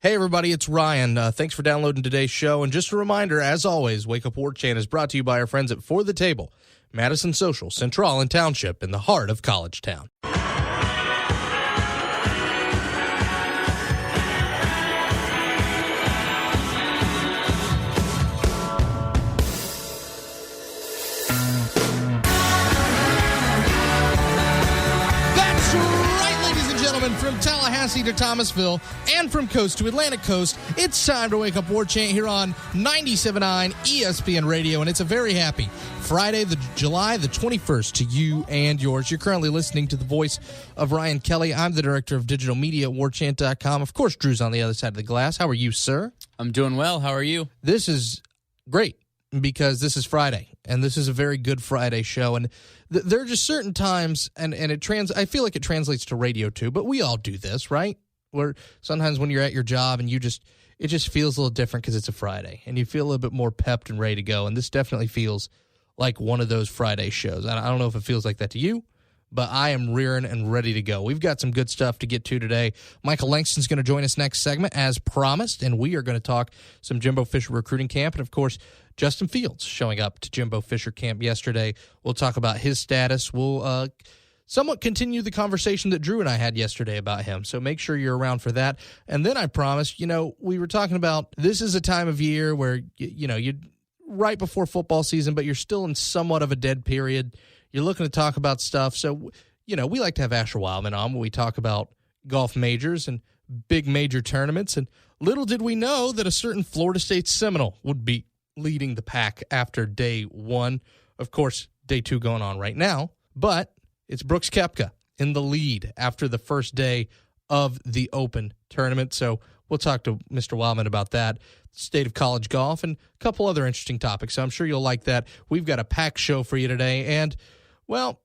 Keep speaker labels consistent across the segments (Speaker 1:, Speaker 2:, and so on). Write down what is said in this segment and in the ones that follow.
Speaker 1: Hey, everybody, it's Ryan. Thanks for downloading today's show. And just a reminder, as always, Wake Up War Chant is brought to you by our friends at For the Table, Madison Social, Central and Township in the heart of College Town. From Tallahassee to Thomasville and from coast to Atlantic coast, it's time to Wake Up War Chant here on 97.9 ESPN Radio, and it's a very happy Friday, July the 21st to you and yours. You're currently listening to the voice of Ryan Kelly. I'm the director of digital media at warchant.com. Of course, Drew's on the other side of the glass. How are you, sir?
Speaker 2: I'm doing well. How are you?
Speaker 1: This is great because this is Friday, and this is a very good Friday show, and there are just certain times, and I feel like it translates to radio too, but we all do this, right? Where sometimes when you're at your job and it just feels a little different because it's a Friday, and you feel a little bit more pepped and ready to go, and this definitely feels like one of those Friday shows. I don't know if it feels like that to you, but I am rearing and ready to go. We've got some good stuff to get to today. Michael Langston's going to join us next segment, as promised, and we are going to talk some Jimbo Fisher recruiting camp, and of course, Justin Fields showing up to Jimbo Fisher camp yesterday. We'll talk about his status. We'll somewhat continue the conversation that Drew and I had yesterday about him, so make sure you're around for that. And then I promised, we were talking about this is a time of year where, you right before football season, but you're still in somewhat of a dead period. You're looking to talk about stuff. So, we like to have Asher Wildman on when we talk about golf majors and big major tournaments. And little did we know that a certain Florida State Seminole would be leading the pack after day one. Of course, day two going on right now. But it's Brooks Koepka in the lead after the first day of the Open tournament. So we'll talk to Mr. Wildman about that, state of college golf, and a couple other interesting topics. So I'm sure you'll like that. We've got a packed show for you today. And, well,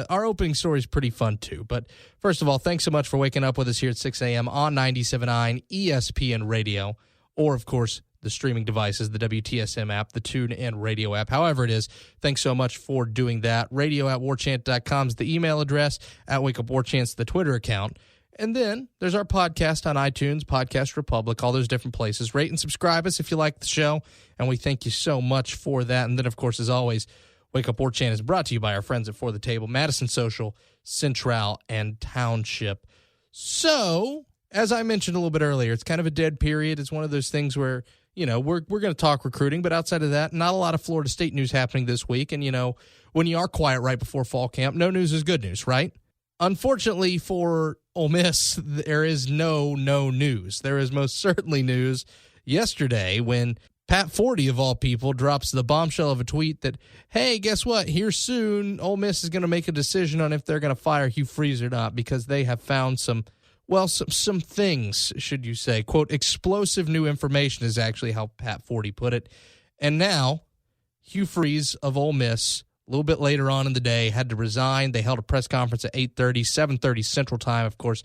Speaker 1: our opening story is pretty fun, too. But first of all, thanks so much for waking up with us here at 6 a.m. on 97.9 ESPN Radio, or, of course, the streaming devices, the WTSM app, the TuneIn Radio app, however it is. Thanks so much for doing that. radio@warchant.com is the email address, at Wake Up War Chant's the Twitter account. And then there's our podcast on iTunes, Podcast Republic, all those different places. Rate and subscribe us if you like the show, and we thank you so much for that. And then, of course, as always, Wake Up War Chant is brought to you by our friends at For the Table, Madison Social, Central, and Township. So, as I mentioned a little bit earlier, it's kind of a dead period. It's one of those things where, we're going to talk recruiting, but outside of that, not a lot of Florida State news happening this week. And, when you are quiet right before fall camp, no news is good news, right? Unfortunately for Ole Miss, there is no news. There is most certainly news yesterday when Pat Forty, of all people, drops the bombshell of a tweet that, hey, guess what? Here soon, Ole Miss is going to make a decision on if they're going to fire Hugh Freeze or not because they have found some things, should you say. Quote, explosive new information is actually how Pat Forty put it. And now, Hugh Freeze of Ole Miss, a little bit later on in the day, had to resign. They held a press conference at 8:30, 7:30 Central Time, of course,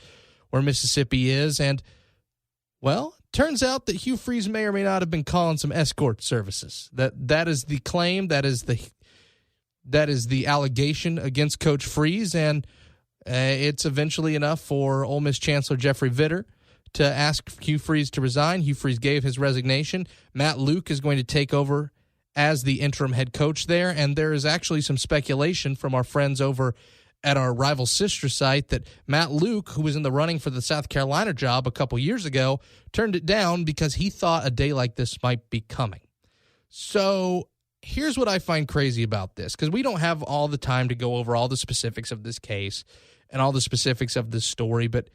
Speaker 1: where Mississippi is. And, well, turns out that Hugh Freeze may or may not have been calling some escort services. That is the claim. That is the allegation against Coach Freeze. And it's eventually enough for Ole Miss Chancellor Jeffrey Vitter to ask Hugh Freeze to resign. Hugh Freeze gave his resignation. Matt Luke is going to take over as the interim head coach there, and there is actually some speculation from our friends over at our rival sister site that Matt Luke, who was in the running for the South Carolina job a couple years ago, turned it down because he thought a day like this might be coming. So here's what I find crazy about this, because we don't have all the time to go over all the specifics of this case and all the specifics of this story, but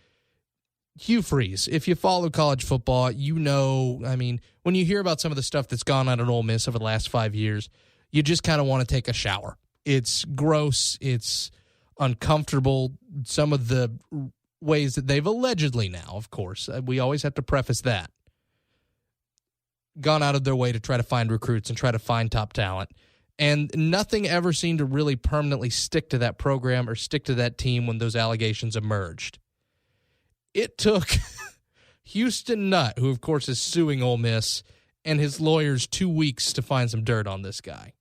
Speaker 1: Hugh Freeze, if you follow college football, when you hear about some of the stuff that's gone on at Ole Miss over the last 5 years, you just kind of want to take a shower. It's gross. It's uncomfortable. Some of the ways that they've allegedly now, of course, we always have to preface that, gone out of their way to try to find recruits and try to find top talent. And nothing ever seemed to really permanently stick to that program or stick to that team when those allegations emerged. It took Houston Nutt, who, of course, is suing Ole Miss, and his lawyers 2 weeks to find some dirt on this guy.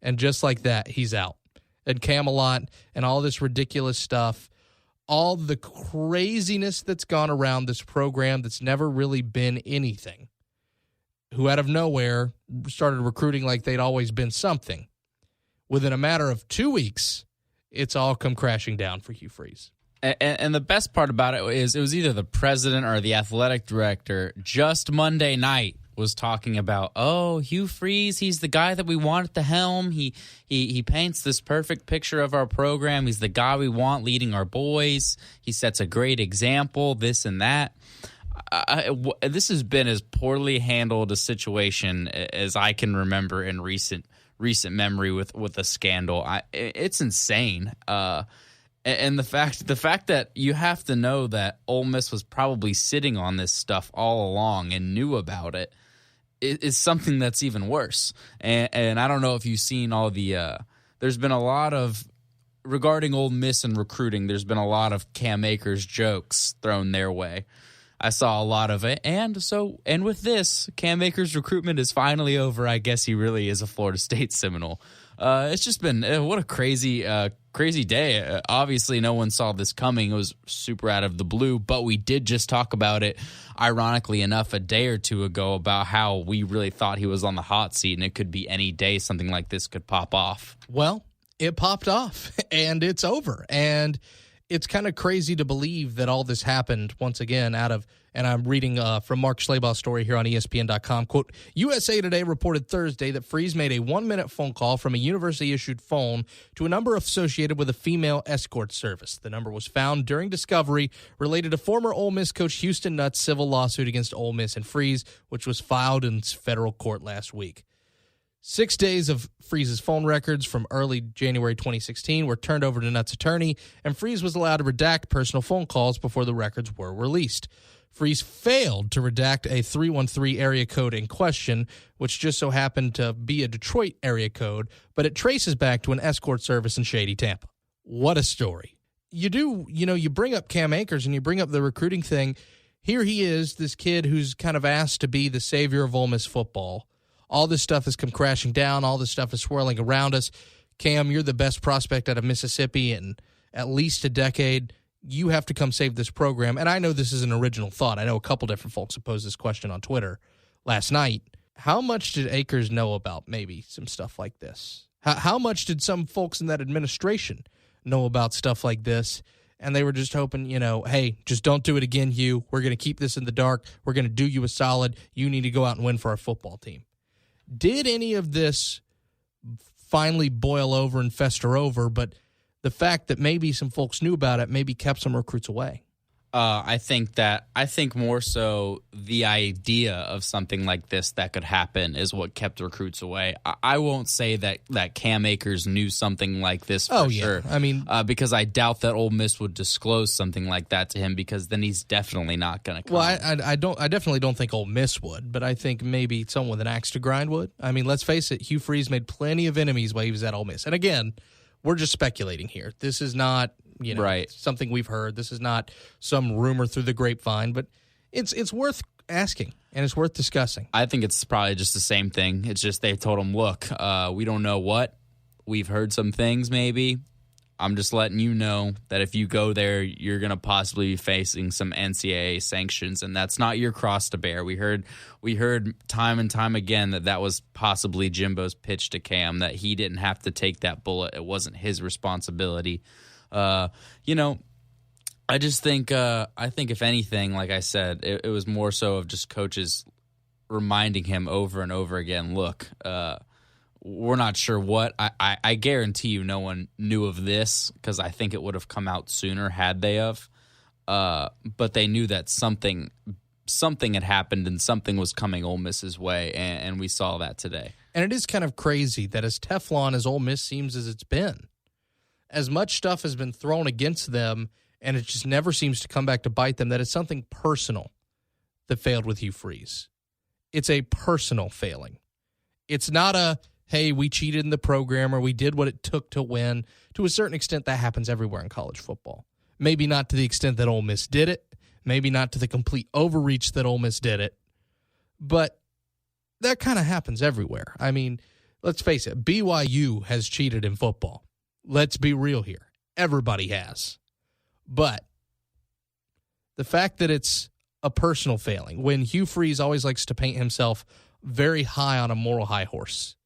Speaker 1: And just like that, he's out. And Camelot and all this ridiculous stuff all the craziness that's gone around this program that's never really been anything, who out of nowhere started recruiting like they'd always been something. Within a matter of 2 weeks, it's all come crashing down for Hugh Freeze.
Speaker 2: And the best part about it is it was either the president or the athletic director just Monday night was talking about, Hugh Freeze, he's the guy that we want at the helm. He paints this perfect picture of our program. He's the guy we want leading our boys. He sets a great example, this and that. This has been as poorly handled a situation as I can remember in recent memory with a scandal. It's insane. And the fact that you have to know that Ole Miss was probably sitting on this stuff all along and knew about it is something that's even worse. And I don't know if you've seen all the there's been a lot of, regarding Ole Miss and recruiting, there's been a lot of Cam Akers jokes thrown their way. I saw a lot of it. And with this, Cam Akers' recruitment is finally over. I guess he really is a Florida State Seminole. It's just been what a crazy day. Obviously, no one saw this coming. It was super out of the blue, but we did just talk about it, ironically enough, a day or two ago about how we really thought he was on the hot seat, and it could be any day something like this could pop off.
Speaker 1: Well, it popped off, and it's over. And it's kind of crazy to believe that all this happened once again and I'm reading from Mark Schlabach's story here on ESPN.com. Quote, USA Today reported Thursday that Freeze made a 1-minute phone call from a university-issued phone to a number associated with a female escort service. The number was found during discovery related to former Ole Miss coach Houston Nutt's civil lawsuit against Ole Miss and Freeze, which was filed in federal court last week. 6 days of Freeze's phone records from early January 2016 were turned over to Nutt's attorney, and Freeze was allowed to redact personal phone calls before the records were released. Freeze failed to redact a 313 area code in question, which just so happened to be a Detroit area code, but it traces back to an escort service in shady Tampa. What a story. You bring up Cam Akers and you bring up the recruiting thing. Here he is, this kid who's kind of asked to be the savior of Ole Miss football. All this stuff has come crashing down. All this stuff is swirling around us. Cam, you're the best prospect out of Mississippi in at least a decade. You have to come save this program. And I know this is an original thought. I know a couple different folks have posed this question on Twitter last night. How much did Akers know about maybe some stuff like this? How much did some folks in that administration know about stuff like this? And they were just hoping, hey, just don't do it again, Hugh. We're going to keep this in the dark. We're going to do you a solid. You need to go out and win for our football team. Did any of this finally boil over and fester over, but the fact that maybe some folks knew about it maybe kept some recruits away?
Speaker 2: I think more so the idea of something like this that could happen is what kept recruits away. I won't say that Cam Akers knew something like this for sure.
Speaker 1: I mean,
Speaker 2: because I doubt that Ole Miss would disclose something like that to him, because then he's definitely not going to come.
Speaker 1: Well, I definitely don't think Ole Miss would, but I think maybe someone with an axe to grind would. I mean, let's face it, Hugh Freeze made plenty of enemies while he was at Ole Miss. And again, we're just speculating here. This is not
Speaker 2: right.
Speaker 1: Something we've heard. This is not some rumor through the grapevine, but it's worth asking, and it's worth discussing.
Speaker 2: I think it's probably just the same thing. It's just they told him, look, we don't know what. We've heard some things maybe. I'm just letting you know that if you go there, you're going to possibly be facing some NCAA sanctions, and that's not your cross to bear. We heard time and time again that was possibly Jimbo's pitch to Cam, that he didn't have to take that bullet. It wasn't his responsibility. I just think if anything, like I said, it was more so of just coaches reminding him over and over again, look, we're not sure what. I guarantee you no one knew of this, because I think it would have come out sooner had they have. But they knew that something had happened and something was coming Ole Miss's way, and we saw that today.
Speaker 1: And it is kind of crazy that as Teflon as Ole Miss seems as it's been, as much stuff has been thrown against them, and it just never seems to come back to bite them, that it's something personal that failed with Hugh Freeze. It's a personal failing. It's not a, hey, we cheated in the program or we did what it took to win. To a certain extent, that happens everywhere in college football. Maybe not to the extent that Ole Miss did it. Maybe not to the complete overreach that Ole Miss did it. But that kind of happens everywhere. I mean, let's face it, BYU has cheated in football. Let's be real here. Everybody has. But the fact that it's a personal failing, when Hugh Freeze always likes to paint himself very high on a moral high horse,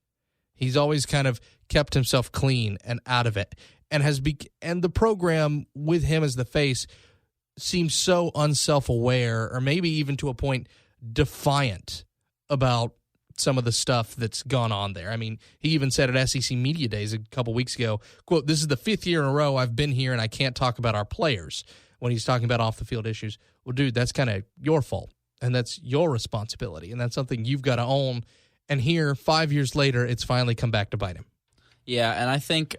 Speaker 1: he's always kind of kept himself clean and out of it, and and the program with him as the face seems so unself-aware, or maybe even to a point defiant about some of the stuff that's gone on there. I mean, he even said at SEC Media Days a couple weeks ago, quote, "This is the 5th year in a row I've been here and I can't talk about our players," when he's talking about off-the-field issues. Well, dude, that's kind of your fault, and that's your responsibility, and that's something you've got to own. And here, 5 years later, it's finally come back to bite him.
Speaker 2: Yeah, and I think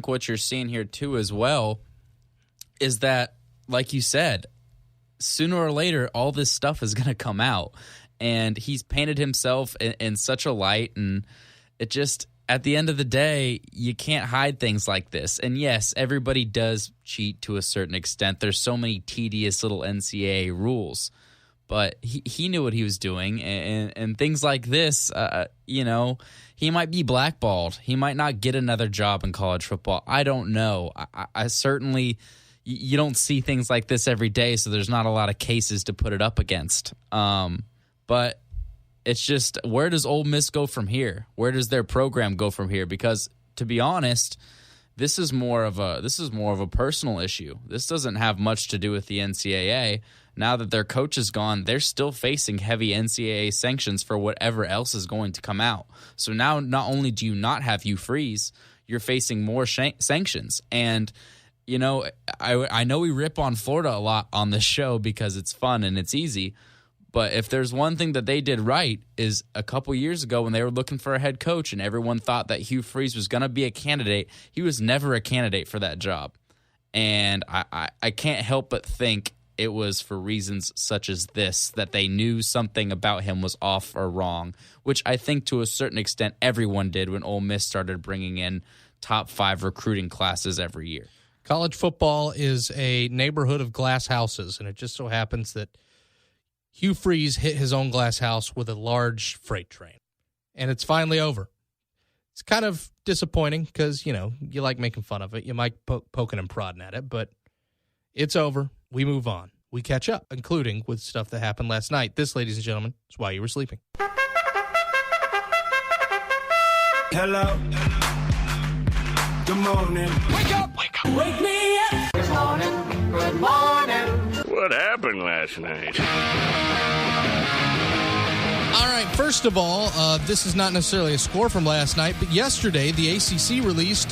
Speaker 2: what you're seeing here, too, as well, is that, like you said, sooner or later, all this stuff is going to come out. And he's painted himself in such a light, and it just, at the end of the day, you can't hide things like this. And yes, everybody does cheat to a certain extent. There's so many tedious little NCAA rules, but he knew what he was doing, and things like this, he might be blackballed. He might not get another job in college football. I don't know. I certainly, you don't see things like this every day, so there's not a lot of cases to put it up against. But it's just, where does Ole Miss go from here? Where does their program go from here? Because, to be honest, this is more of a personal issue. This doesn't have much to do with the NCAA. Now that their coach is gone, they're still facing heavy NCAA sanctions for whatever else is going to come out. So now, not only do you not have Hugh Freeze, you're facing more sanctions. And I know we rip on Florida a lot on this show because it's fun and it's easy. But if there's one thing that they did right, is a couple years ago when they were looking for a head coach and everyone thought that Hugh Freeze was going to be a candidate, he was never a candidate for that job. And I can't help but think it was for reasons such as this, that they knew something about him was off or wrong, which I think to a certain extent everyone did when Ole Miss started bringing in top 5 recruiting classes every year.
Speaker 1: College football is a neighborhood of glass houses, and it just so happens that Hugh Freeze hit his own glass house with a large freight train, and it's finally over. It's kind of disappointing because, you like making fun of it. You might poking and prodding at it, but it's over. We move on. We catch up, including with stuff that happened last night. This, ladies and gentlemen, is Why You Were Sleeping.
Speaker 3: Hello. Good morning. Wake up. Wake up. Wake me up. Good morning. Good morning.
Speaker 4: What happened last night?
Speaker 1: All right, first of all, this is not necessarily a score from last night, but yesterday the ACC released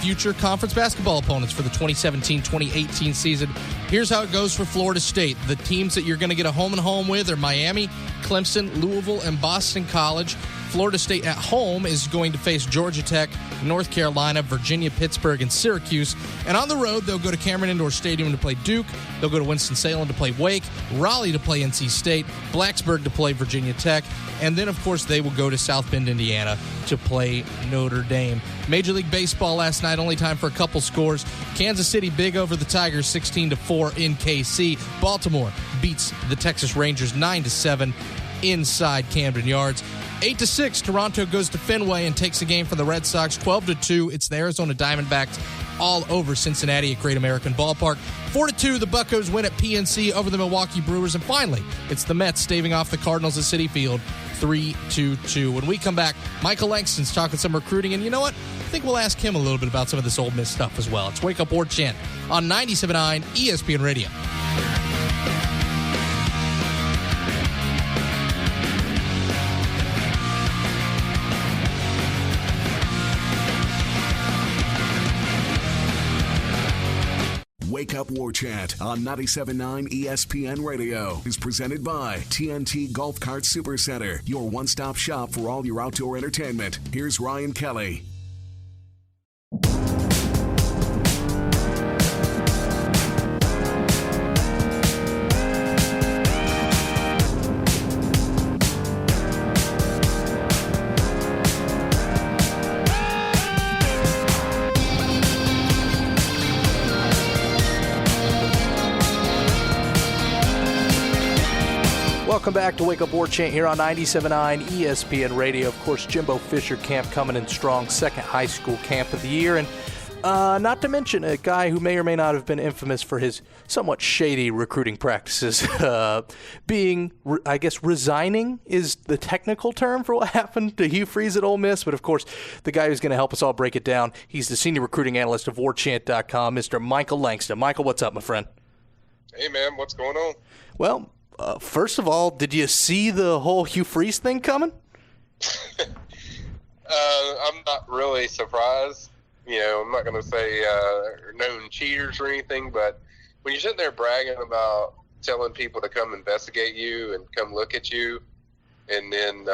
Speaker 1: future conference basketball opponents for the 2017-2018 season. Here's how it goes for Florida State. The teams that you're going to get a home-and-home with are Miami, Clemson, Louisville, and Boston College. Florida State at home is going to face Georgia Tech, North Carolina, Virginia, Pittsburgh, and Syracuse. And on the road, they'll go to Cameron Indoor Stadium to play Duke. They'll go to Winston-Salem to play Wake, Raleigh to play NC State, Blacksburg to play Virginia Tech. And then, of course, they will go to South Bend, Indiana to play Notre Dame. Major League Baseball last night, only time for a couple scores. Kansas City big over the Tigers, 16-4 in KC. Baltimore beats the Texas Rangers 9-7 inside Camden Yards. 8-6, Toronto goes to Fenway and takes the game from the Red Sox. 12-2, it's the Arizona Diamondbacks all over Cincinnati at Great American Ballpark. 4-2, the Buccos win at PNC over the Milwaukee Brewers. And finally, it's the Mets staving off the Cardinals at Citi Field, 3-2. When we come back, Michael Langston's talking some recruiting. And you know what? I think we'll ask him a little bit about some of this Ole Miss stuff as well. It's Wake Up War Chant on 97.9 ESPN Radio.
Speaker 5: Wake Up War Chant on 97.9 ESPN Radio is presented by TNT Golf Cart Supercenter, your one-stop shop for all your outdoor entertainment. Here's Ryan Kelly.
Speaker 1: Welcome back to Wake Up War Chant here on 97.9 ESPN Radio. Of course, Jimbo Fisher camp coming in strong, second high school camp of the year. And Not to mention a guy who may or may not have been infamous for his somewhat shady recruiting practices. I guess, resigning is the technical term for what happened to Hugh Freeze at Ole Miss. But, of course, the guy who's going to help us all break it down, he's the senior recruiting analyst of WarChant.com, Mr. Michael Langston. Michael, what's up, my friend?
Speaker 6: Hey, man, what's going on?
Speaker 1: Well, first of all, did you see the whole Hugh Freeze thing coming?
Speaker 6: I'm not really surprised. I'm not going to say known cheaters or anything, but when you're sitting there bragging about telling people to come investigate you and come look at you, and then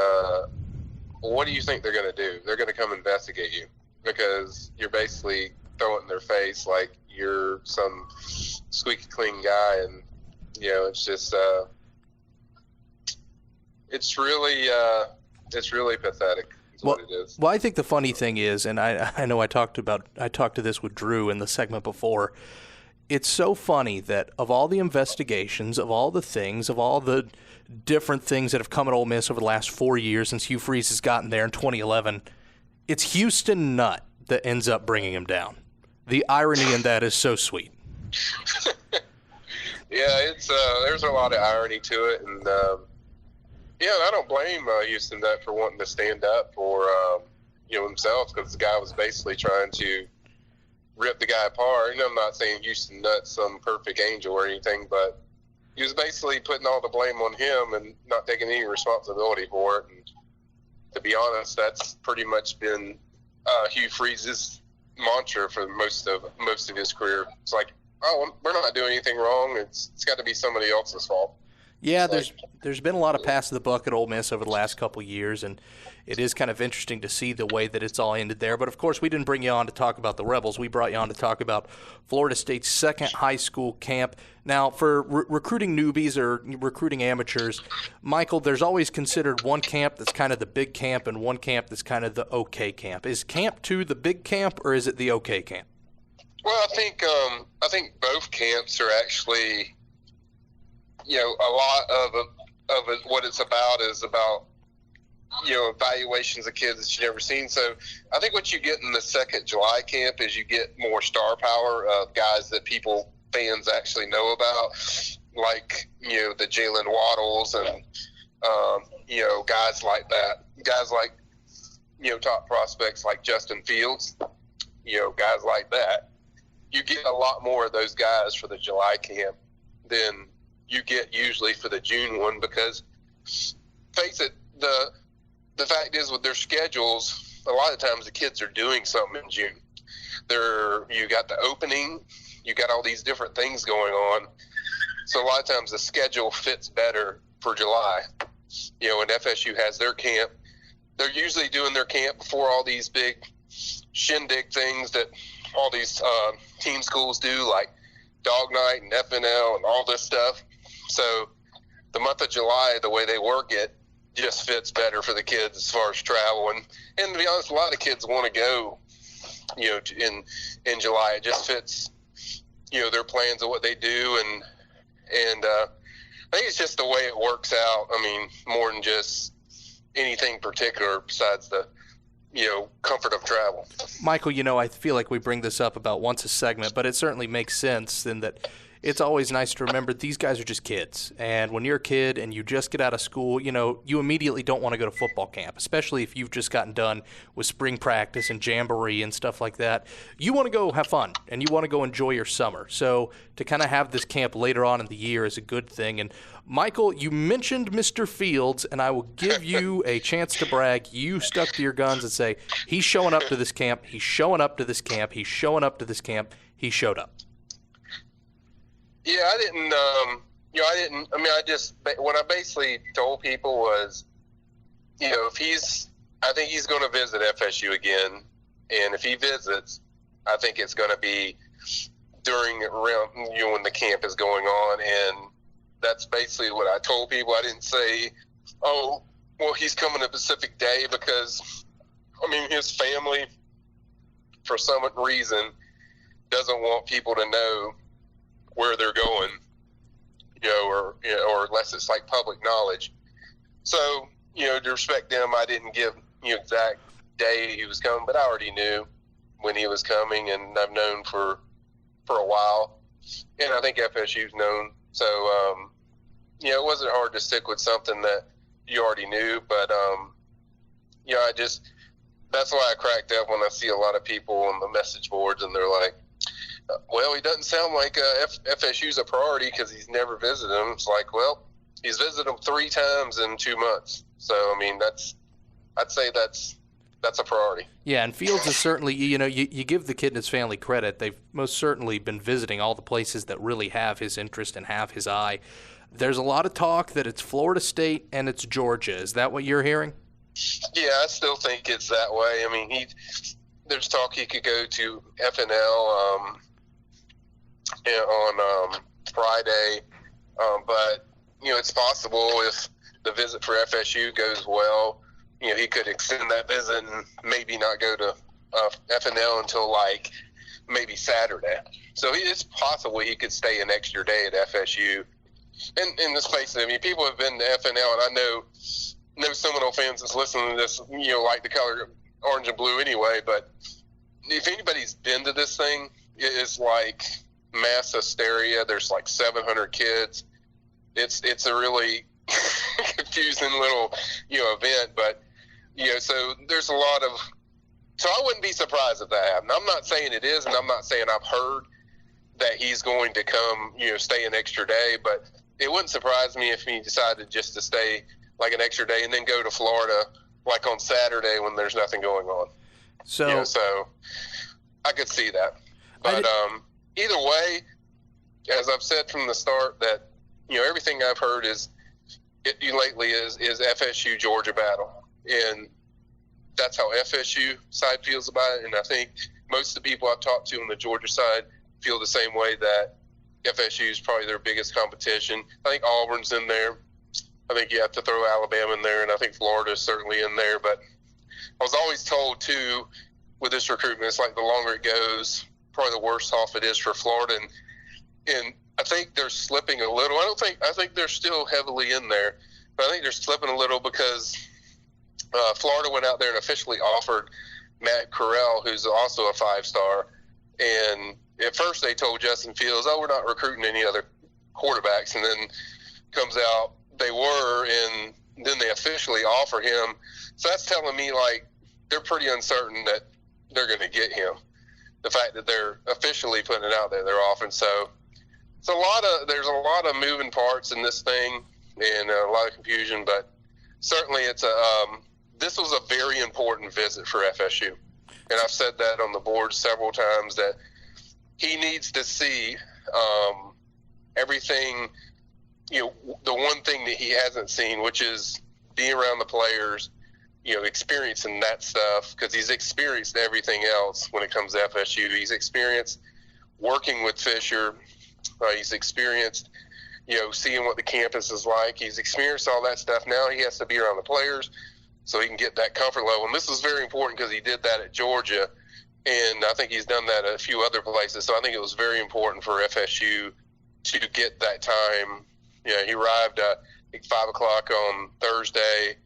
Speaker 6: what do you think they're going to do? They're going to come investigate you because you're basically throwing it in their face like you're some squeaky clean guy, and it's just it's really pathetic. What it is.
Speaker 1: Well, I think the funny thing is, and I know I talked to this with Drew in the segment before, it's so funny that of all the investigations, of all the things, of all the different things that have come at Ole Miss over the last 4 years since Hugh Freeze has gotten there in 2011, it's Houston Nutt that ends up bringing him down. The irony in that is so sweet.
Speaker 6: Yeah, it's there's a lot of irony to it, and I don't blame Houston Nutt for wanting to stand up for himself, because the guy was basically trying to rip the guy apart. And I'm not saying Houston Nutt's some perfect angel or anything, but he was basically putting all the blame on him and not taking any responsibility for it. And to be honest, that's pretty much been Hugh Freeze's mantra for most of his career. It's like, oh, we're not doing anything wrong. It's got to be somebody else's fault.
Speaker 1: Yeah, there's been a lot of pass of the buck at Ole Miss over the last couple of years, and it is kind of interesting to see the way that it's all ended there. But, of course, we didn't bring you on to talk about the Rebels. We brought you on to talk about Florida State's second high school camp. Now, for recruiting newbies or recruiting amateurs, Michael, there's always considered one camp that's kind of the big camp and one camp that's kind of the okay camp. Is Camp 2 the big camp, or is it the okay camp?
Speaker 6: Well, I think both camps are actually – a lot of it, what it's about is about, evaluations of kids that you've never seen. So I think what you get in the second July camp is you get more star power of guys that fans actually know about, like, the Jalen Waddles and, guys like that. Guys like, top prospects like Justin Fields, guys like that. You get a lot more of those guys for the July camp than you get usually for the June one, because face it, the fact is with their schedules, a lot of times the kids are doing something in June. You got the opening, you got all these different things going on. So a lot of times the schedule fits better for July. When FSU has their camp, they're usually doing their camp before all these big shindig things that all these team schools do, like Dog Night and FNL and all this stuff. So the month of July, the way they work it, just fits better for the kids as far as travel. And to be honest, a lot of kids want to go, in July. It just fits, their plans of what they do. And I think it's just the way it works out. I mean, more than just anything particular besides the, comfort of travel.
Speaker 1: Michael, I feel like we bring this up about once a segment, but it certainly makes sense in that it's always nice to remember these guys are just kids. And when you're a kid and you just get out of school, you immediately don't want to go to football camp, especially if you've just gotten done with spring practice and jamboree and stuff like that. You want to go have fun and you want to go enjoy your summer. So to kind of have this camp later on in the year is a good thing. And Michael, you mentioned Mr. Fields, and I will give you a chance to brag. You stuck to your guns and say, he's showing up to this camp, he's showing up to this camp, he's showing up to this camp, he showed up.
Speaker 6: Yeah, I didn't, what I basically told people was, I think he's going to visit FSU again. And if he visits, I think it's going to be when the camp is going on. And that's basically what I told people. I didn't say, oh, well, he's coming to Pacific Day, because, his family, for some reason, doesn't want people to know where they're going, or unless it's like public knowledge. So, to respect them, I didn't give exact day he was coming, but I already knew when he was coming, and I've known for a while, and I think FSU's known. So, it wasn't hard to stick with something that you already knew, but, that's why I cracked up when I see a lot of people on the message boards, and they're like, well, he doesn't sound like FSU's a priority because he's never visited him. It's like, well, he's visited him 3 times in 2 months. So, I mean, I'd say that's a priority.
Speaker 1: Yeah, and Fields is certainly, you give the kid and his family credit. They've most certainly been visiting all the places that really have his interest and have his eye. There's a lot of talk that it's Florida State and it's Georgia. Is that what you're hearing?
Speaker 6: Yeah, I still think it's that way. I mean, there's talk he could go to FNL on Friday, but it's possible if the visit for FSU goes well, he could extend that visit and maybe not go to FNL until like maybe Saturday. So it's possible he could stay an extra day at FSU. And let's face it, I mean, people have been to FNL, and I know Seminole fans that's listening to this, like the color orange and blue anyway. But if anybody's been to this thing, it's like mass hysteria. There's like 700 kids. It's a really confusing little event, but so there's a lot of. So I wouldn't be surprised if that happened. I'm not saying it is, and I'm not saying I've heard that he's going to come, stay an extra day, but it wouldn't surprise me if he decided just to stay like an extra day and then go to Florida like on Saturday when there's nothing going on. So, so I could see that. But either way, as I've said from the start, that everything I've heard lately is FSU Georgia battle, and that's how FSU side feels about it. And I think most of the people I've talked to on the Georgia side feel the same way, that FSU is probably their biggest competition. I think Auburn's in there. I think you have to throw Alabama in there, and I think Florida is certainly in there. But I was always told, too, with this recruitment, it's like the longer it goes, probably the worse off it is for Florida. And I think they're slipping a little. I think they're still heavily in there, but I think they're slipping a little because Florida went out there and officially offered Matt Corral, who's also a 5-star. And at first they told Justin Fields, we're not recruiting any other quarterbacks. And then comes out they were, and then they officially offer him. So that's telling me, like, they're pretty uncertain that they're going to get him. The fact that they're officially putting it out there, they're offering. So there's a lot of moving parts in this thing and a lot of confusion, but certainly this was a very important visit for FSU. And I've said that on the board several times, that he needs to see everything, the one thing that he hasn't seen, which is being around the players, experiencing that stuff, because he's experienced everything else when it comes to FSU. He's experienced working with Fisher. He's experienced, seeing what the campus is like. He's experienced all that stuff. Now he has to be around the players so he can get that comfort level. And this is very important because he did that at Georgia, and I think he's done that at a few other places. So I think it was very important for FSU to get that time. He arrived at 5 o'clock on Thursday,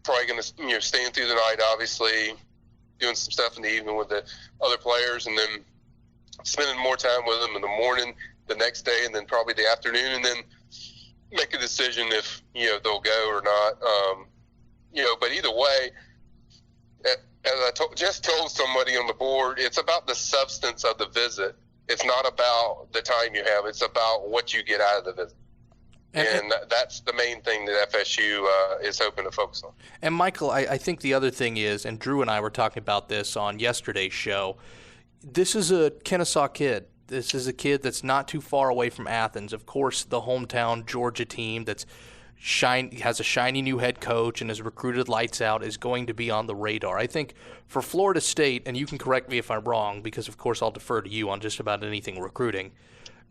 Speaker 6: probably going to, staying through the night, obviously, doing some stuff in the evening with the other players, and then spending more time with them in the morning the next day, and then probably the afternoon, and then make a decision if, they'll go or not. But either way, as I just told somebody on the board, it's about the substance of the visit. It's not about the time you have. It's about what you get out of the visit. And that's the main thing that FSU is hoping to focus on.
Speaker 1: And, Michael, I think the other thing is, and Drew and I were talking about this on yesterday's show, this is a Kennesaw kid. This is a kid that's not too far away from Athens. Of course, the hometown Georgia team that's has a shiny new head coach and has recruited lights out is going to be on the radar. I think for Florida State, and you can correct me if I'm wrong, because, of course, I'll defer to you on just about anything recruiting,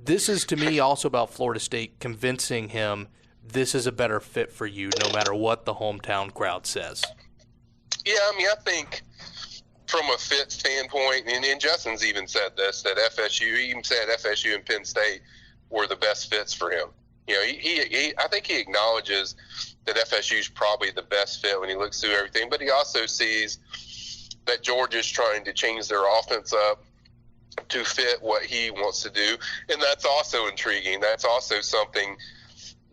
Speaker 1: this is, to me, also about Florida State convincing him this is a better fit for you no matter what the hometown crowd says.
Speaker 6: Yeah, I think from a fit standpoint, and Justin's even said this, that FSU, he even said FSU and Penn State were the best fits for him. I think he acknowledges that FSU is probably the best fit when he looks through everything, but he also sees that Georgia's trying to change their offense up to fit what he wants to do. And that's also intriguing. That's also something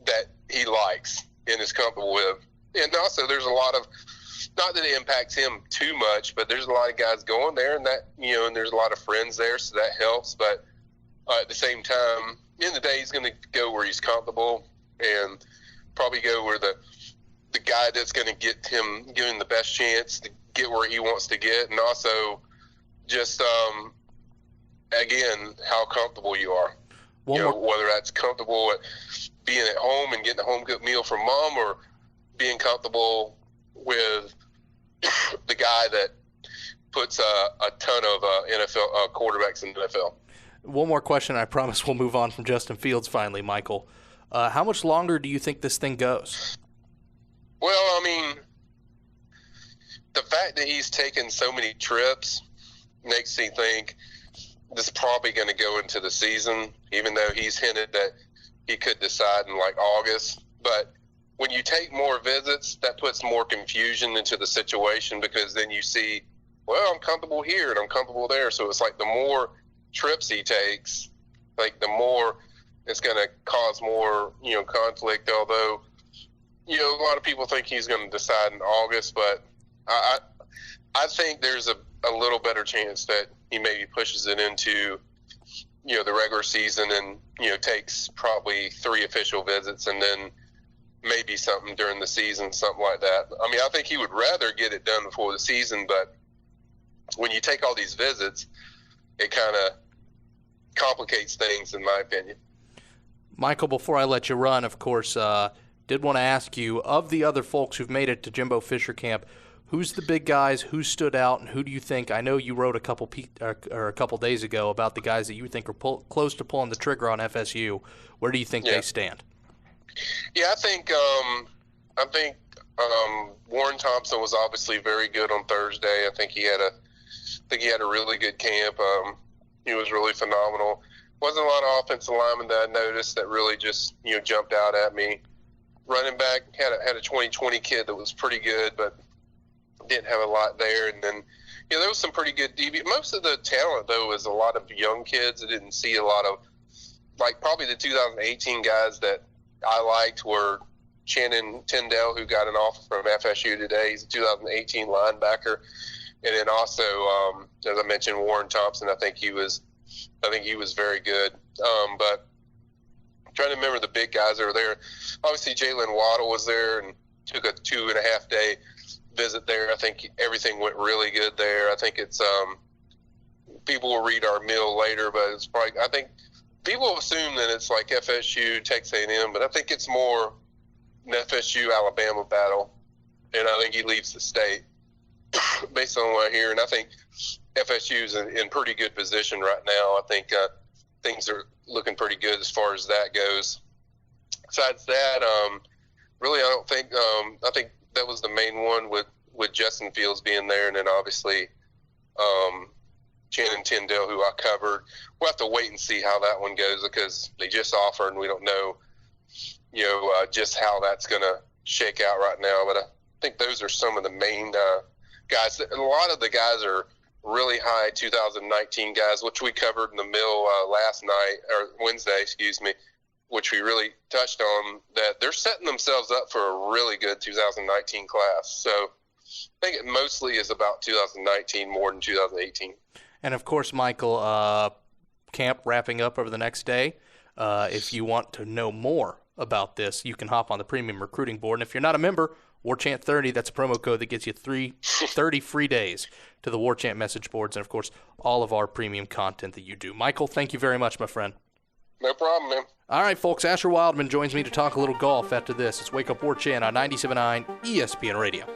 Speaker 6: that he likes and is comfortable with. And also there's a lot of, not that it impacts him too much, but there's a lot of guys going there, and that, and there's a lot of friends there, so that helps. But at the same time, in the day, he's going to go where he's comfortable and probably go where the guy that's going to get him, give him the best chance to get where he wants to get, and also just again, how comfortable you are. Whether that's comfortable at being at home and getting a home cooked meal from mom, or being comfortable with the guy that puts a ton of NFL quarterbacks in the NFL.
Speaker 1: One more question. I promise we'll move on from Justin Fields finally, Michael. How much longer do you think this thing goes?
Speaker 6: Well, I mean, the fact that he's taken so many trips makes me think this is probably going to go into the season, even though he's hinted that he could decide in like August. But when you take more visits, that puts more confusion into the situation, because then you see, well, I'm comfortable here and I'm comfortable there. So it's like the more trips he takes, like the more it's going to cause more, conflict. Although, a lot of people think he's going to decide in August, but I think there's a little better chance that he maybe pushes it into, the regular season and, takes probably 3 official visits and then maybe something during the season, something like that. I mean, I think he would rather get it done before the season, but when you take all these visits, it kind of complicates things, in my opinion.
Speaker 1: Michael, before I let you run, of course, did want to ask you, of the other folks who've made it to Jimbo Fisher camp, who's the big guys, who stood out, and who do you think? I know you wrote a couple days ago about the guys that you think are close to pulling the trigger on FSU. Where do you think they stand?
Speaker 6: Yeah, I think Warren Thompson was obviously very good on Thursday. I think he had a really good camp. He was really phenomenal. Wasn't a lot of offensive linemen that I noticed that really just jumped out at me. Running back had a 2020 kid that was pretty good, but didn't have a lot there. And then there was some pretty good DB. Most of the talent though is a lot of young kids. I didn't see a lot of, like, probably the 2018 guys that I liked were Shannon Tyndall, who got an offer from FSU today. He's a 2018 linebacker. And then also, as I mentioned, Warren Thompson, I think he was very good. But I'm trying to remember the big guys that were there. Obviously, Jalen Waddle was there and took a 2.5 day visit there. I think everything went really good there. I think it's people will read our mill later, but it's probably, I think people assume that it's like FSU, Texas A&M, but I think it's more an FSU-Alabama battle, and I think he leaves the state based on what I hear. And I think FSU's in pretty good position right now. I think things are looking pretty good as far as that goes. Besides that, really, I don't think I think that was the main one with Justin Fields being there, and then obviously Shannon Tyndall, who I covered. We'll have to wait and see how that one goes, because they just offered and we don't know, just how that's going to shake out right now. But I think those are some of the main guys. A lot of the guys are really high 2019 guys, which we covered in the mill Wednesday, which we really touched on, that they're setting themselves up for a really good 2019 class. So I think it mostly is about 2019 more than 2018.
Speaker 1: And, of course, Michael, camp wrapping up over the next day. If you want to know more about this, you can hop on the Premium Recruiting Board. And if you're not a member, WarChant30, that's a promo code that gets you 30 free days to the WarChant message boards and, of course, all of our premium content that you do. Michael, thank you very much, my friend.
Speaker 6: No problem, man.
Speaker 1: All right, folks, Asher Wildman joins me to talk a little golf after this. It's Wake Up WarChant on 97.9 ESPN Radio.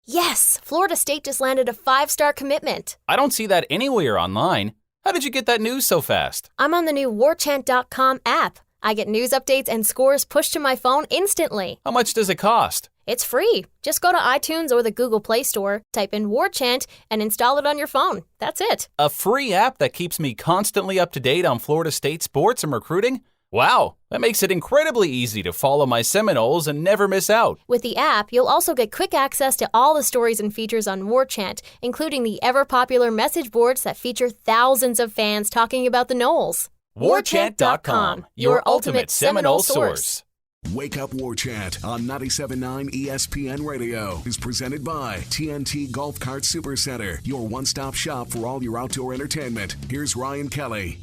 Speaker 7: Yes, Florida State just landed a 5-star commitment.
Speaker 8: I don't see that anywhere online. How did you get that news so fast?
Speaker 7: I'm on the new WarChant.com app. I get news updates and scores pushed to my phone instantly.
Speaker 8: How much does it cost?
Speaker 7: It's free. Just go to iTunes or the Google Play Store, type in WarChant, and install it on your phone. That's it.
Speaker 8: A free app that keeps me constantly up to date on Florida State sports and recruiting? Wow, that makes it incredibly easy to follow my Seminoles and never miss out.
Speaker 7: With the app, you'll also get quick access to all the stories and features on WarChant, including the ever-popular message boards that feature thousands of fans talking about the Noles.
Speaker 8: WarChant.com, your ultimate Seminole source.
Speaker 5: Wake Up War Chant on 97.9 ESPN Radio is presented by TNT Golf Cart Supercenter, your one-stop shop for all your outdoor entertainment. Here's Ryan Kelly.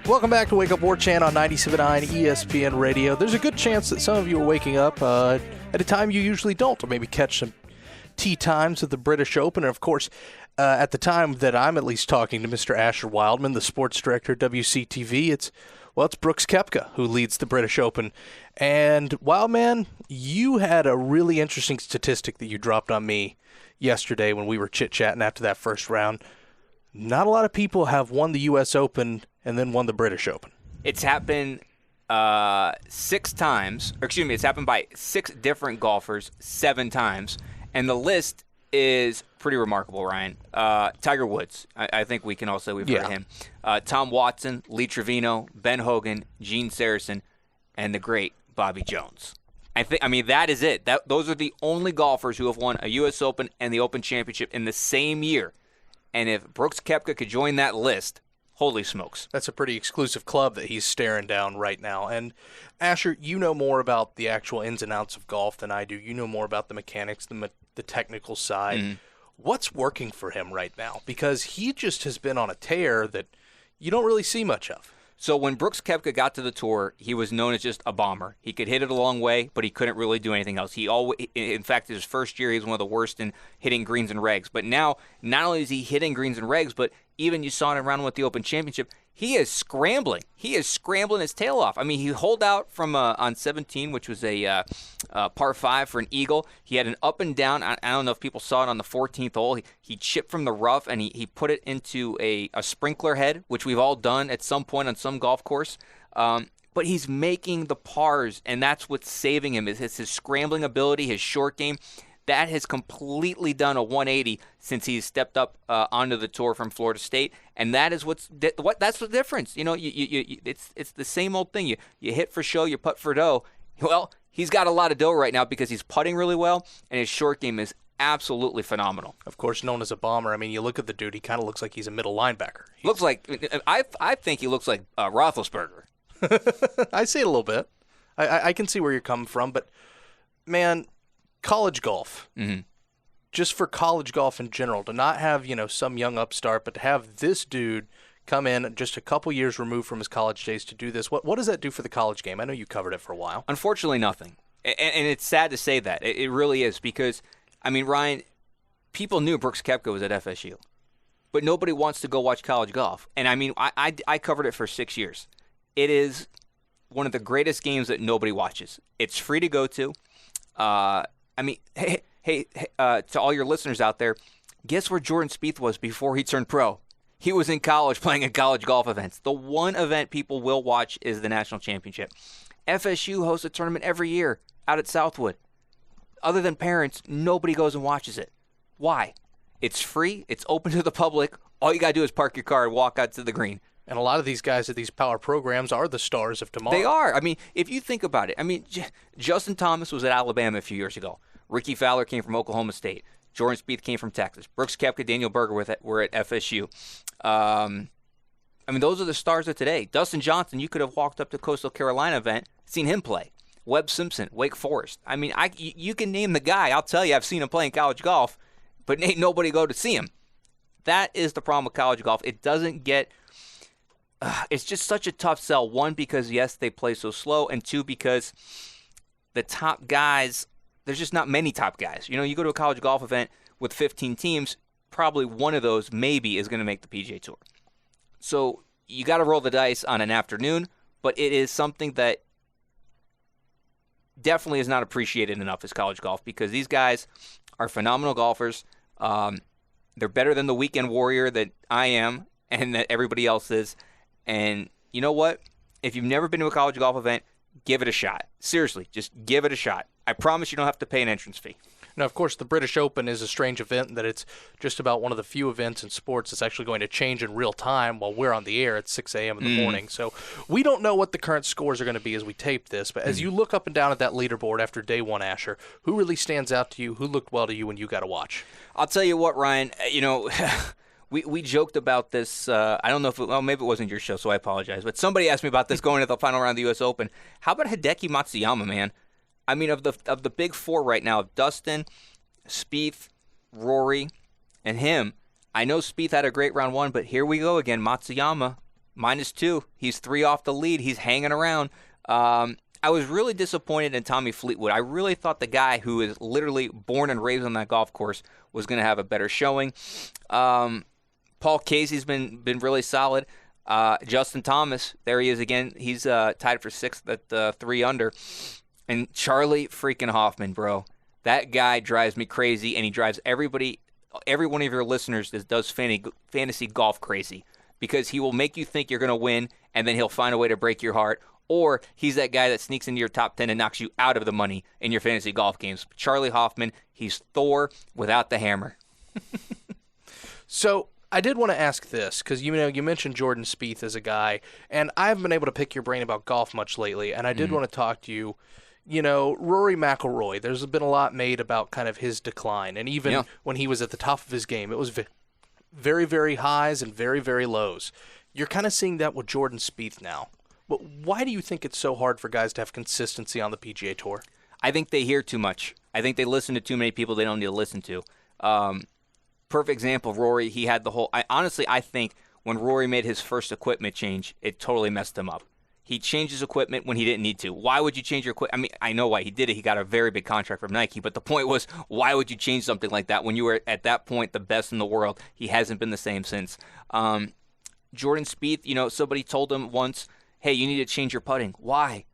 Speaker 1: Welcome back to Wake Up War Chant on 97.9 ESPN Radio. There's a good chance that some of you are waking up at a time you usually don't, to maybe catch some tee times of the British Open. And, of course, at the time that I'm at least talking to Mr. Asher Wildman, the sports director at WCTV, it's Brooks Koepka who leads the British Open. And, Wildman, you had a really interesting statistic that you dropped on me yesterday when we were chit-chatting after that first round. Not a lot of people have won the U.S. Open and then won the British Open.
Speaker 9: It's happened 6 times. It's happened by 6 different golfers 7 times. And the list is pretty remarkable, Ryan. Tiger Woods, I think we can all say we've heard of him. Tom Watson, Lee Trevino, Ben Hogan, Gene Sarazen, and the great Bobby Jones. That is it. Those are the only golfers who have won a U.S. Open and the Open Championship in the same year. And if Brooks Koepka could join that list, holy smokes.
Speaker 1: That's a pretty exclusive club that he's staring down right now. And, Asher, you know more about the actual ins and outs of golf than I do. You know more about the mechanics, the technical side. Mm-hmm. What's working for him right now? Because he just has been on a tear that you don't really see much of.
Speaker 9: So when Brooks Koepka got to the tour, he was known as just a bomber. He could hit it a long way, but he couldn't really do anything else. In fact, his first year, he was one of the worst in hitting greens and regs. But now, not only is he hitting greens and regs, but even you saw him around with the Open Championship, he is scrambling. He is scrambling his tail off. I mean, he holed out from on 17, which was a par 5 for an eagle. He had an up and down. I don't know if people saw it on the 14th hole. He chipped from the rough, and he put it into a sprinkler head, which we've all done at some point on some golf course. But he's making the pars, and that's what's saving him. It's his scrambling ability, his short game. That has completely done a 180 since he's stepped up onto the tour from Florida State, and that is that's the difference. You know, it's the same old thing. You hit for show, you putt for dough. Well, he's got a lot of dough right now because he's putting really well, and his short game is absolutely phenomenal.
Speaker 1: Of course, known as a bomber. I mean, you look at the dude; he kind of looks like he's a middle linebacker.
Speaker 9: I think he looks like Roethlisberger.
Speaker 1: I see it a little bit. I can see where you're coming from, but man. College golf, just for college golf in general, to not have, some young upstart, but to have this dude come in just a couple years removed from his college days to do this, what does that do for the college game? I know you covered it for a while.
Speaker 9: Unfortunately, nothing. And it's sad to say that. It really is because, Ryan, people knew Brooks Koepka was at FSU, but nobody wants to go watch college golf. And, I covered it for 6 years. It is one of the greatest games that nobody watches. It's free to go to. Hey, to all your listeners out there, guess where Jordan Spieth was before he turned pro? He was in college playing in college golf events. The one event people will watch is the National Championship. FSU hosts a tournament every year out at Southwood. Other than parents, nobody goes and watches it. Why? It's free. It's open to the public. All you got to do is park your car and walk out to the green.
Speaker 1: And a lot of these guys at these power programs are the stars of tomorrow.
Speaker 9: They are. If you think about it, Justin Thomas was at Alabama a few years ago. Ricky Fowler came from Oklahoma State. Jordan Spieth came from Texas. Brooks Koepka, Daniel Berger were at FSU. Those are the stars of today. Dustin Johnson, you could have walked up to Coastal Carolina event, seen him play. Webb Simpson, Wake Forest. You can name the guy. I'll tell you, I've seen him play in college golf, but ain't nobody go to see him. That is the problem with college golf. It doesn't get... it's just such a tough sell. 1, because, yes, they play so slow, and 2, because the top guys... There's just not many top guys. You go to a college golf event with 15 teams, probably one of those maybe is going to make the PGA Tour. So you got to roll the dice on an afternoon, but it is something that definitely is not appreciated enough as college golf because these guys are phenomenal golfers. They're better than the weekend warrior that I am and that everybody else is. And you know what? If you've never been to a college golf event, give it a shot. Seriously, just give it a shot. I promise you don't have to pay an entrance fee.
Speaker 1: Now, of course, the British Open is a strange event in that it's just about one of the few events in sports that's actually going to change in real time while we're on the air at 6 a.m. in the morning. So we don't know what the current scores are going to be as we tape this. But as you look up and down at that leaderboard after day one, Asher, who really stands out to you? Who looked well to you when you got to watch?
Speaker 9: I'll tell you what, Ryan, we joked about this. I don't know if maybe it wasn't your show, so I apologize. But somebody asked me about this going to the final round of the U.S. Open. How about Hideki Matsuyama, man? I mean, of the big four right now, Dustin, Spieth, Rory, and him. I know Spieth had a great round one, but here we go again. Matsuyama, -2. He's 3 off the lead. He's hanging around. I was really disappointed in Tommy Fleetwood. I really thought the guy who is literally born and raised on that golf course was going to have a better showing. Paul Casey's been really solid. Justin Thomas, there he is again. He's tied for 6th at 3 under. And Charlie freaking Hoffman, bro. That guy drives me crazy, and he drives every one of your listeners that does fantasy golf crazy, because he will make you think you're going to win, and then he'll find a way to break your heart. Or he's that guy that sneaks into your top 10 and knocks you out of the money in your fantasy golf games. Charlie Hoffman, he's Thor without the hammer.
Speaker 1: So I did want to ask this, because you mentioned Jordan Spieth as a guy, and I haven't been able to pick your brain about golf much lately, and I did want to talk to you. Rory McIlroy, there's been a lot made about kind of his decline. And even when he was at the top of his game, it was very, very highs and very, very lows. You're kind of seeing that with Jordan Spieth now. But why do you think it's so hard for guys to have consistency on the PGA Tour?
Speaker 9: I think they hear too much. I think they listen to too many people they don't need to listen to. Perfect example, Rory, he had the whole... I think when Rory made his first equipment change, it totally messed him up. He changed his equipment when he didn't need to. Why would you change your equipment? I mean, I know why he did it. He got a very big contract from Nike. But the point was, why would you change something like that when you were, at that point, the best in the world? He hasn't been the same since. Jordan Spieth, somebody told him once, hey, you need to change your putting. Why?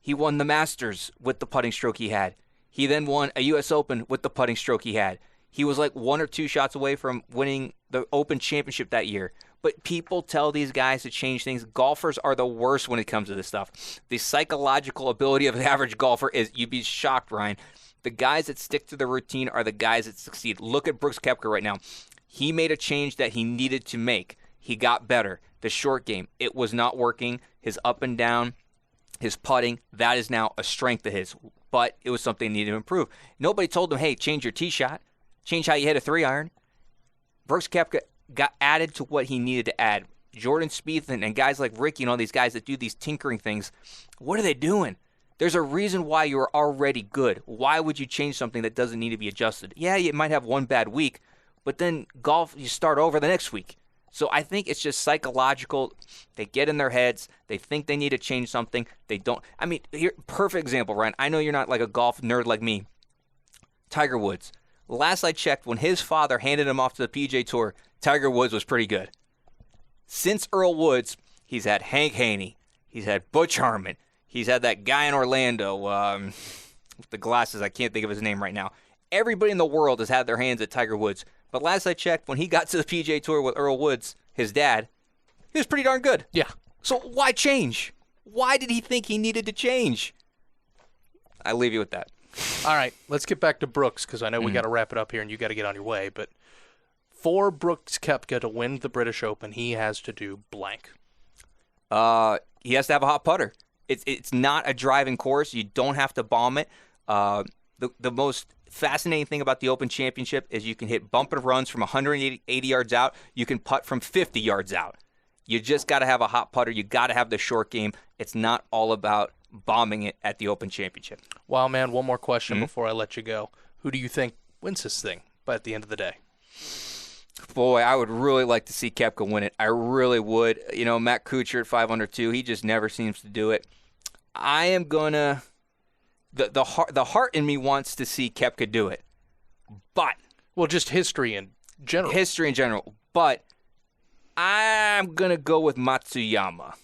Speaker 9: He won the Masters with the putting stroke he had. He then won a U.S. Open with the putting stroke he had. He was like 1 or 2 shots away from winning the Open Championship that year. But people tell these guys to change things. Golfers are the worst when it comes to this stuff. The psychological ability of the average golfer is, you'd be shocked, Ryan. The guys that stick to the routine are the guys that succeed. Look at Brooks Koepka right now. He made a change that he needed to make. He got better. The short game, it was not working. His up and down, his putting, that is now a strength of his. But it was something he needed to improve. Nobody told him, hey, change your tee shot. Change how you hit a 3-iron. Brooks Koepka got added to what he needed to add. Jordan Spieth and guys like Ricky and all these guys that do these tinkering things, what are they doing? There's a reason why you're already good. Why would you change something that doesn't need to be adjusted? Yeah, you might have one bad week, but then golf, you start over the next week. So I think it's just psychological. They get in their heads. They think they need to change something. They don't. I mean, here, perfect example, Ryan. I know you're not like a golf nerd like me. Tiger Woods. Last I checked, when his father handed him off to the PGA Tour, Tiger Woods was pretty good. Since Earl Woods, he's had Hank Haney. He's had Butch Harmon. He's had that guy in Orlando with the glasses. I can't think of his name right now. Everybody in the world has had their hands at Tiger Woods. But last I checked, when he got to the PGA Tour with Earl Woods, his dad, he was pretty darn good.
Speaker 1: Yeah.
Speaker 9: So why change? Why did he think he needed to change? I leave you with that.
Speaker 1: All right, let's get back to Brooks, because I know we got to wrap it up here and you got to get on your way. But for Brooks Koepka to win the British Open, he has to do blank.
Speaker 9: He has to have a hot putter. It's not a driving course. You don't have to bomb it. The most fascinating thing about the Open Championship is you can hit bump and runs from 180 yards out. You can putt from 50 yards out. You just got to have a hot putter. You got to have the short game. It's not all about bombing it at the Open Championship.
Speaker 1: Wildman, one more question before I let you go. Who do you think wins this thing at the end of the day?
Speaker 9: Boy, I would really like to see Koepka win it. I really would. Matt Kuchar at 5 under 2, he just never seems to do it. I am going to... The heart in me wants to see Koepka do it. But...
Speaker 1: Well, just history in general.
Speaker 9: History in general. But I'm going to go with Matsuyama.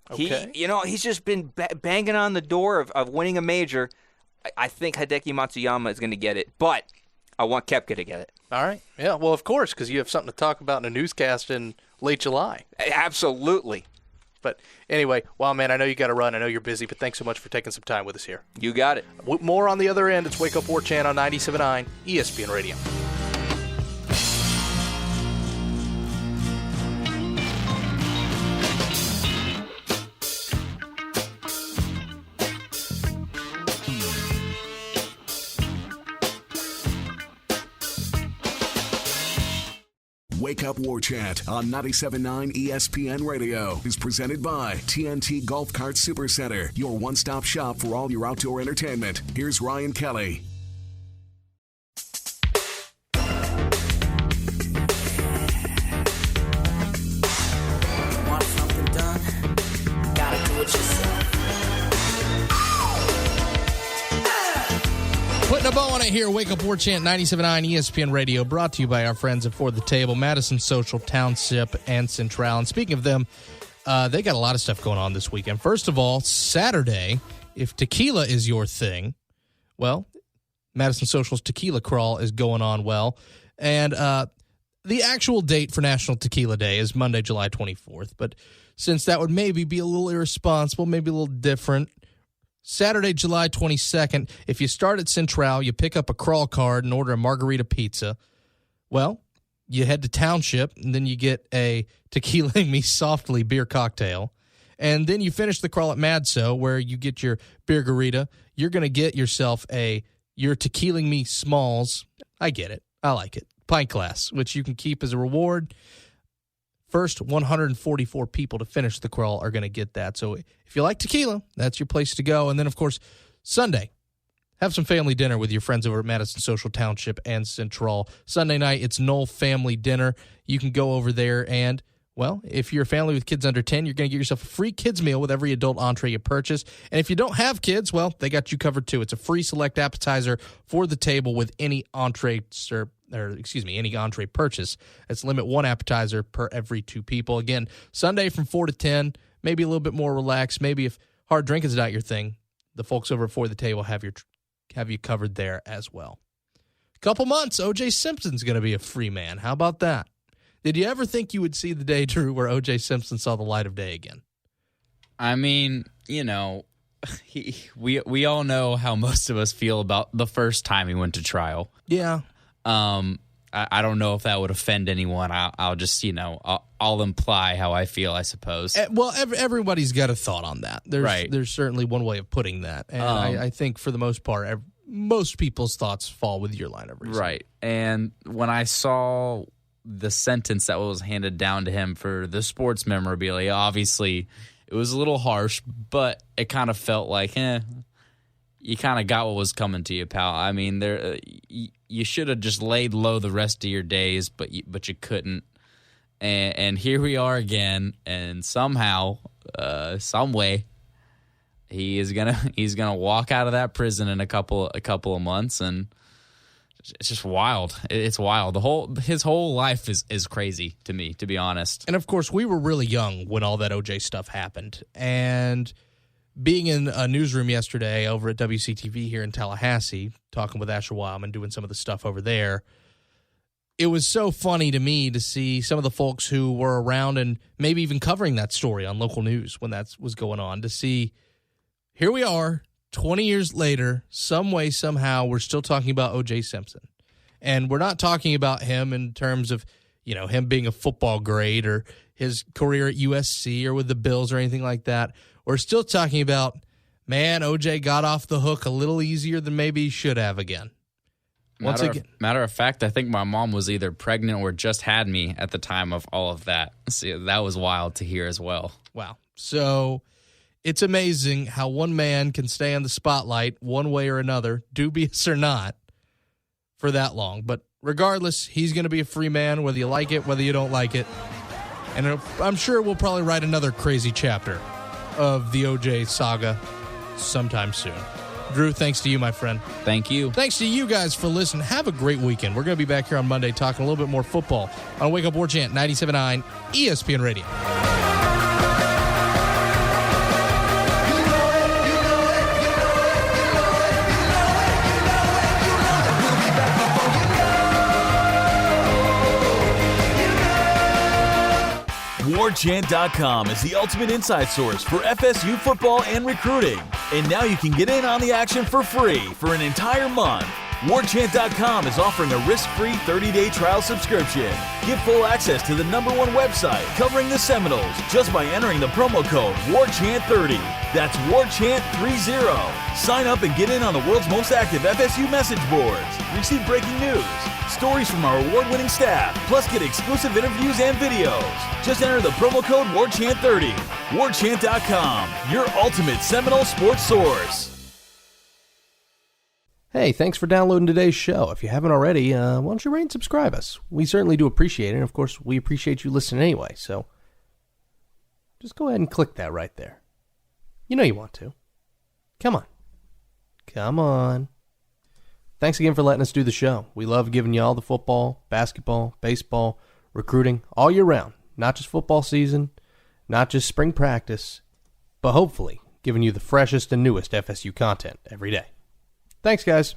Speaker 1: Okay.
Speaker 9: He's just been banging on the door of winning a major. I think Hideki Matsuyama is going to get it. But I want Koepka to get it.
Speaker 1: All right. Yeah, well, of course, because you have something to talk about in a newscast in late July.
Speaker 9: Absolutely.
Speaker 1: But anyway, Wildman, I know you got to run. I know you're busy, but thanks so much for taking some time with us here.
Speaker 9: You got it.
Speaker 1: More on the other end. It's Wake Up War Chant on 97.9 ESPN Radio.
Speaker 5: Wake Up War Chant on 97.9 ESPN Radio is presented by TNT Golf Cart Supercenter, your one-stop shop for all your outdoor entertainment. Here's Ryan Kelly.
Speaker 3: Want something done? Gotta do it yourself.
Speaker 1: Putting a bow on it here, Wake Up War Chant 97.9 ESPN Radio, brought to you by our friends at For the Table, Madison Social, Township, and Central. And speaking of them, they got a lot of stuff going on this weekend. First of all, Saturday, if tequila is your thing, well, Madison Social's Tequila Crawl is going on well. And the actual date for National Tequila Day is Monday, July 24th. But since that would maybe be a little irresponsible, maybe a little different, Saturday, July 22nd, if you start at Central, you pick up a crawl card and order a margarita pizza, well, you head to Township, and then you get a Tequila Me Softly beer cocktail. And then you finish the crawl at Madso, where you get your beer garita. You're going to get yourself your Tequila Me Smalls. I get it. I like it. Pint glass, which you can keep as a reward. First 144 people to finish the crawl are going to get that. So if you like tequila, that's your place to go. And then, of course, Sunday, have some family dinner with your friends over at Madison Social, Township, and Central. Sunday night, it's Knoll Family Dinner. You can go over there and, well, if you're a family with kids under 10, you're going to get yourself a free kids meal with every adult entree you purchase. And if you don't have kids, well, they got you covered too. It's a free select appetizer for the table with any entree any entree purchase. It's limit one appetizer per every two people. Again, Sunday from 4 to 10, maybe a little bit more relaxed. Maybe if hard drinking is not your thing, the folks over For the Table have you covered there as well. A couple months, O.J. Simpson's going to be a free man. How about that? Did you ever think you would see the day, Drew, where O.J. Simpson saw the light of day again?
Speaker 2: I mean, we all know how most of us feel about the first time he went to trial.
Speaker 1: Yeah.
Speaker 2: I don't know if that would offend anyone. I'll just, I'll imply how I feel, I suppose.
Speaker 1: Well, everybody's got a thought on that.
Speaker 2: Right.
Speaker 1: There's certainly one way of putting that. And I think for the most part, most people's thoughts fall with your line of reasoning.
Speaker 2: Right. And when I saw the sentence that was handed down to him for the sports memorabilia, obviously it was a little harsh, but it kind of felt like, you kind of got what was coming to you, pal. I mean, you should have just laid low the rest of your days, but you couldn't. And here we are again, and somehow, some way, he's gonna walk out of that prison in a couple of months, and it's just wild. It's wild. His whole life is crazy to me, to be honest.
Speaker 1: And of course, we were really young when all that OJ stuff happened, and being in a newsroom yesterday over at WCTV here in Tallahassee, talking with Asher Wildman, doing some of the stuff over there, it was so funny to me to see some of the folks who were around and maybe even covering that story on local news when that was going on, to see here we are 20 years later, some way, somehow, we're still talking about O.J. Simpson. And we're not talking about him in terms of, him being a football grade or his career at USC or with the Bills or anything like that. We're still talking about, man, O.J. got off the hook a little easier than maybe he should have again.
Speaker 2: Matter of fact, I think my mom was either pregnant or just had me at the time of all of that. So that was wild to hear as well.
Speaker 1: Wow. So it's amazing how one man can stay in the spotlight one way or another, dubious or not, for that long. But regardless, he's going to be a free man, whether you like it, whether you don't like it. And I'm sure we'll probably write another crazy chapter of the O.J. saga sometime soon. Drew, thanks to you, my friend.
Speaker 2: Thank you.
Speaker 1: Thanks to you guys for listening. Have a great weekend. We're going to be back here on Monday talking a little bit more football on Wake Up War Chant 97.9 ESPN Radio.
Speaker 3: We'll be back before you
Speaker 10: WarChant.com is the ultimate inside source for FSU football and recruiting. And now you can get in on the action for free for an entire month. WarChant.com is offering a risk-free 30-day trial subscription. Get full access to the #1 website covering the Seminoles just by entering the promo code WarChant30. That's WarChant30. Sign up and get in on the world's most active FSU message boards. Receive breaking news, stories from our award-winning staff, plus get exclusive interviews and videos. Just enter the promo code WarChant30. WarChant.com, your ultimate Seminole sports source.
Speaker 1: Hey, thanks for downloading today's show. If you haven't already, why don't you rate and subscribe us? We certainly do appreciate it, and of course, we appreciate you listening anyway, so just go ahead and click that right there. You know you want to. Come on. Come on. Thanks again for letting us do the show. We love giving you all the football, basketball, baseball, recruiting, all year round. Not just football season, not just spring practice, but hopefully giving you the freshest and newest FSU content every day. Thanks, guys.